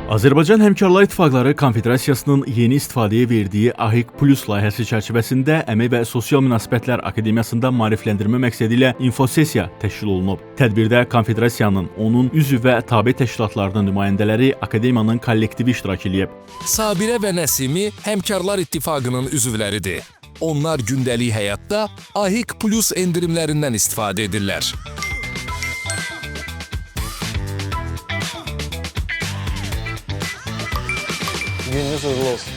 Azərbaycan Həmkarlar İttifaqları Konfederasiyasının yeni istifadəyə verdiyi AHİQ Plus layihəsi çərçivəsində Əmək və Sosial Münasibətlər Akademiyasında maarifləndirmə məqsədi ilə infosessiya təşkil olunub. Tədbirdə Konfederasiyanın, onun üzv və tabe təşkilatlarının nümayəndələri Akademiyanın kollektivi iştirak edib. Sabirə və Nəsimi Həmkarlar İttifaqının üzvləridir. Onlar gündəlik həyatda AHİQ Plus endirimlərindən istifadə edirlər. Gününüz uğurlu olsun.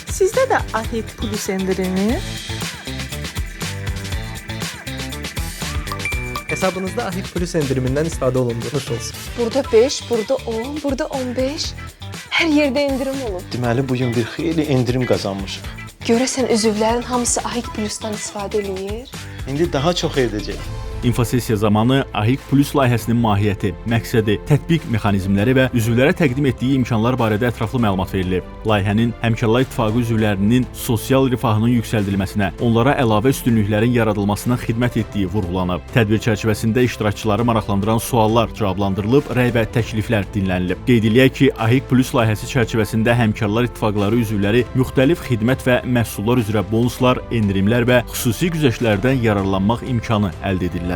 Sizdə də AHİQ Plus endirimi? Hesabınızda AHİQ Plus endirimindən istifadə olundu. Nuş olsun. Burada 5, burada 10, burada 15. Hər yerdə endirim olub. Deməli, bugün bir xeyli endirim qazanmışıq. Görəsən üzvlərin hamısı AHİQ Plus-dan istifadə edir? İndi daha çox edəcək. İnfosessiya zamanı AHİQ Plus layihəsinin mahiyyəti, məqsədi, tətbiq mexanizmləri və üzvlərə təqdim etdiyi imkanlar barədə ətraflı məlumat verilib. Layihənin Həmkarlar İttifaqı üzvlərinin sosial rifahının yüksəldilməsinə, onlara əlavə üstünlüklərin yaradılmasına xidmət etdiyi vurğulanıb. Tədbir çərçivəsində iştirakçıları maraqlandıran suallar cavablandırılıb, rəy və təkliflər dinlənilib. Qeyd eləyək ki, AHİQ Plus layihəsi çərçivəsində Həmkarlar İttifaqları üzvləri müxtəlif xidmət və məhsullar üzrə bonuslar, endirimlər və xüsusi güzəştlərdən yararlanmaq imkanı əldə edirlər.